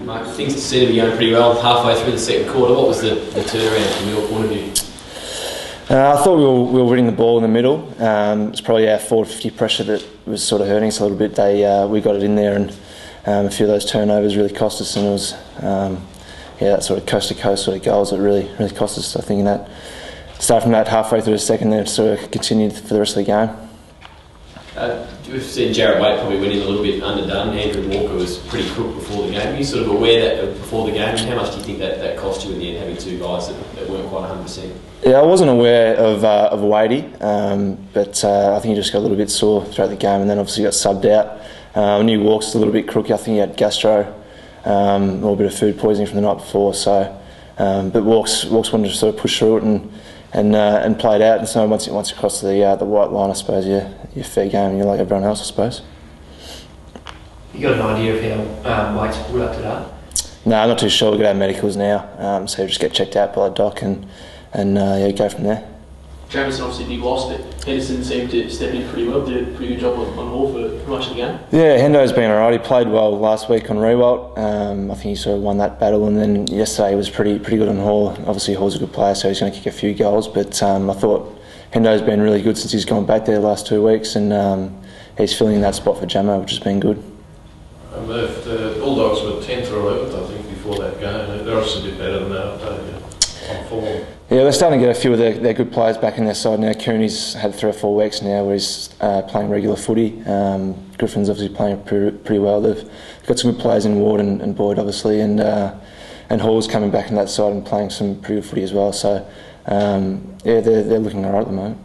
Mark, things seem to be going pretty well halfway through the second quarter. What was the turnaround from your point of view? I thought we were winning the ball in the middle. It's probably our 450 pressure that was sort of hurting us a little bit. We got it in there, and a few of those turnovers really cost us, and it was that sort of coast to coast sort of goals that really cost us. I think in that, start from that halfway through the second, then it sort of continued for the rest of the game. We've seen Jarrett Waite probably went in a little bit underdone. Andrew Walker was pretty crook before the game. Are you sort of aware that before the game? How much do you think that cost you in the end, having two guys that weren't quite 100%? Yeah, I wasn't aware of Wadey, but I think he just got a little bit sore throughout the game, and then obviously got subbed out. I knew Walks was a little bit crooky. I think he had gastro, a little bit of food poisoning from the night before. So, but Walks wanted to sort of push through it and play it out. And so once you cross the white line, I suppose you're fair game, and you're like everyone else, I suppose. You got an idea of how Waite's pulled up today? No, I'm not too sure. We've got our medicals now, so we just get checked out by the doc and go from there. Jamieson obviously big loss, but Henderson seemed to step in pretty well, did a pretty good job on Hall for pretty much of the game. Yeah, Hendo's been alright. He played well last week on Rewalt. I think he sort of won that battle, and then yesterday he was pretty good on Hall. Obviously Hall's a good player, so he's going to kick a few goals, but I thought Hendo's been really good since he's gone back there the last 2 weeks, and he's filling that spot for Jamo, which has been good. Murph, the Bulldogs were 10th or 11th, I think, before that game. They're obviously a bit better than that, on form. Yeah, they're starting to get a few of their good players back in their side now. Cooney's had 3 or 4 weeks now where he's playing regular footy. Griffin's obviously playing pretty well. They've got some good players in Ward and Boyd, obviously, and Hall's coming back in that side and playing some pretty good footy as well. So, yeah, they're looking alright at the moment.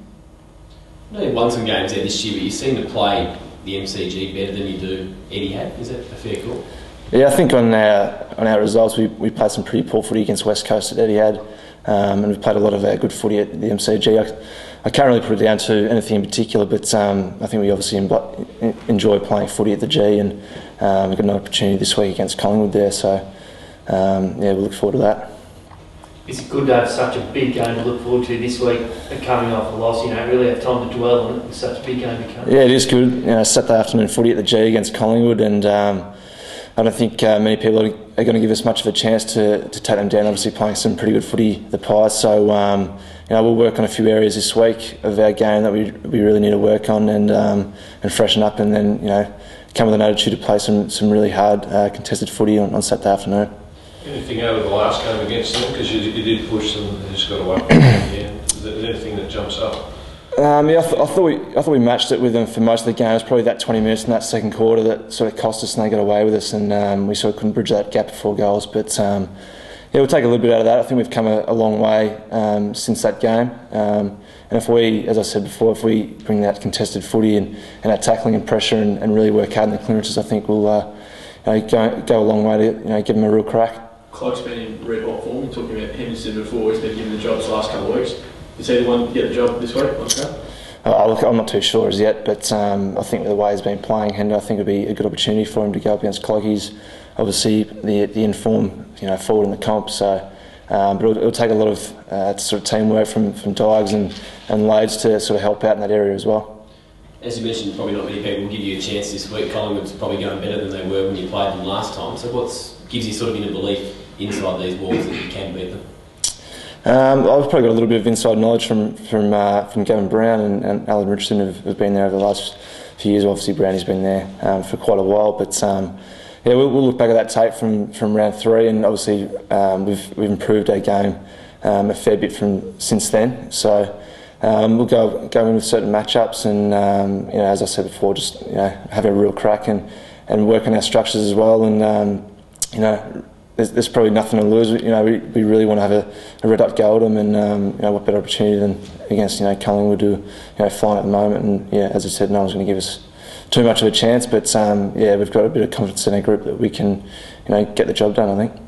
I know you won some games there this year, but you seem to play the MCG better than you do Etihad. Is that a fair call? Yeah, I think on our results, we played some pretty poor footy against West Coast at Etihad, and we've played a lot of our good footy at the MCG. I can't really put it down to anything in particular, but I think we obviously enjoy playing footy at the G, and we've got an opportunity this week against Collingwood there, so yeah, we'll look forward to that. Is it good to have such a big game to look forward to this week, coming off a loss? You know, really have time to dwell on it with such a big game to come. Yeah, it is good. You know, Saturday afternoon footy at the G against Collingwood, and I don't think many people are going to give us much of a chance to take them down. Obviously playing some pretty good footy, the Pies. So you know, we'll work on a few areas this week of our game that we really need to work on and freshen up, and then come with an attitude to play some really hard contested footy on Saturday afternoon. Anything out of the last game against them, because you did push them, and just got away from them at the end. Is there anything that jumps up? Yeah, I thought we matched it with them for most of the game. It was probably that 20 minutes in that second quarter that sort of cost us, and they got away with us, and we sort of couldn't bridge that gap to 4 goals. But yeah, we'll take a little bit out of that. I think we've come a long way since that game. And if we, as I said before, if we bring that contested footy and our tackling and pressure and really work hard in the clearances, I think we'll go a long way to give them a real crack. Clark's been in red hot form. We're talking about Henderson before. He's been given the jobs the last couple of weeks. Is he the one to get the job this week? Look, I'm not too sure as yet, but I think with the way he's been playing, Hendo, I think it would be a good opportunity for him to go up against Clog. He's obviously the informed forward in the comp, so but it'll take a lot of sort of teamwork from Diags and Lades to sort of help out in that area as well. As you mentioned, probably not many people will give you a chance this week. Collingwood's probably going better than they were when you played them last time. So what gives you sort of inner belief inside these walls that you can beat them? I've probably got a little bit of inside knowledge from Gavin Brown and Alan Richardson who've been there over the last few years. Obviously Brownie's been there for quite a while, but yeah, we'll look back at that tape from round 3, and obviously we've improved our game a fair bit since then. So we'll go in with certain matchups, and as I said before, just have a real crack and work on our structures as well, and there's probably nothing to lose. We really want to have a red hot go at them, and what better opportunity than against Collingwood, who flying at the moment, and as I said, no one's going to give us too much of a chance, but yeah, we've got a bit of confidence in our group that we can get the job done, I think.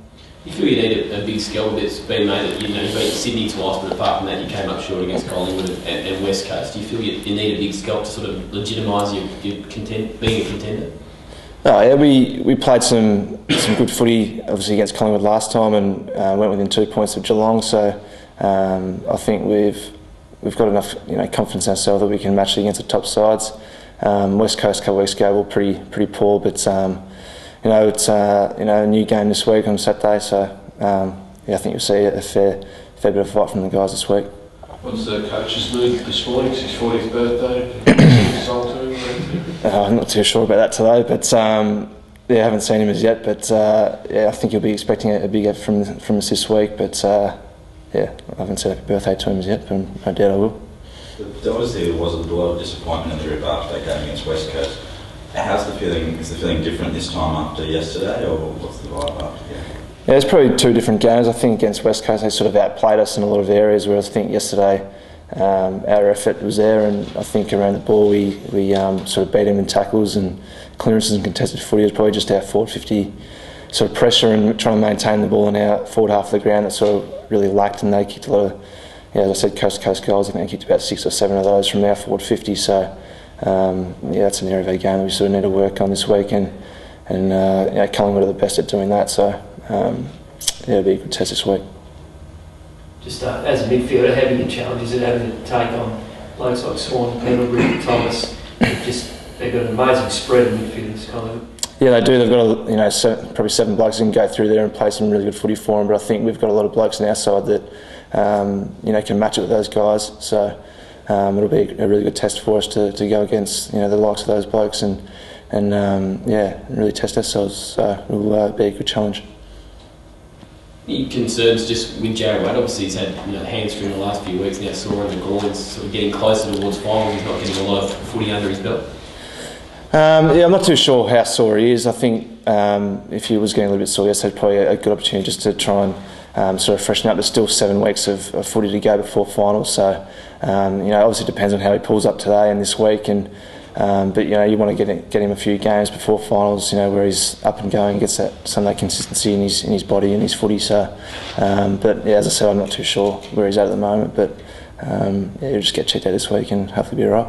You feel you need a big skill that's been made that you beat Sydney twice, but apart from that you came up short against Collingwood and West Coast. Do you feel you need a big skill to sort of legitimise your being a contender? Oh yeah, we played some good footy obviously against Collingwood last time, and went within 2 points of Geelong. So I think we've got enough confidence in ourselves that we can match it against the top sides. West Coast a couple of weeks ago were pretty poor, but it's a new game this week on Saturday, so I think you'll see a fair bit of fight from the guys this week. What's the coach's mood this morning? It's his 40th birthday. Song to him? I'm not too sure about that today, but I haven't seen him as yet. But I think he'll be expecting a big effort from us this week. But I haven't said happy birthday to him as yet, but no doubt I will. Obviously, there was a lot of disappointment in the rip after that game against West Coast. How's the feeling? Is the feeling different this time after yesterday, or what's the vibe after the game? Yeah, it's probably two different games. I think against West Coast they sort of outplayed us in a lot of areas, whereas I think yesterday our effort was there, and I think around the ball we sort of beat them in tackles and clearances and contested footy. It was probably just our forward 50 sort of pressure and trying to maintain the ball in our forward half of the ground that sort of really lacked, and they kicked a lot of, as I said, coast-to-coast goals. I think they kicked about 6 or 7 of those from our forward 50, so that's an area of our game that we sort of need to work on this week, and Collingwood are the best at doing that, so it'll be a good test this week. Just as a midfielder, how big a challenge is it having to take on blokes like Swan, Pendlebury, Thomas? They've got an amazing spread of midfielders, Collingwood. Yeah, they do. They've got probably 7 blokes who can go through there and play some really good footy for them. But I think we've got a lot of blokes on our side that can match it with those guys. So it'll be a really good test for us to go against the likes of those blokes and really test ourselves. So it'll be a good challenge. Any concerns just with Jarrad Waite? Obviously he's had hamstring the last few weeks, now sore in the groins, sort of getting closer towards finals. He's not getting a lot of footy under his belt. I'm not too sure how sore he is. I think if he was getting a little bit sore yesterday, probably a good opportunity just to try and sort of freshen up. There's still 7 weeks of footy to go before finals, so obviously it depends on how he pulls up today and this week. But you want to get him a few games before finals, where he's up and going, gets some of that consistency in his body and his footy. So, as I said, I'm not too sure where he's at the moment. But he'll just get checked out this week and hopefully be all right.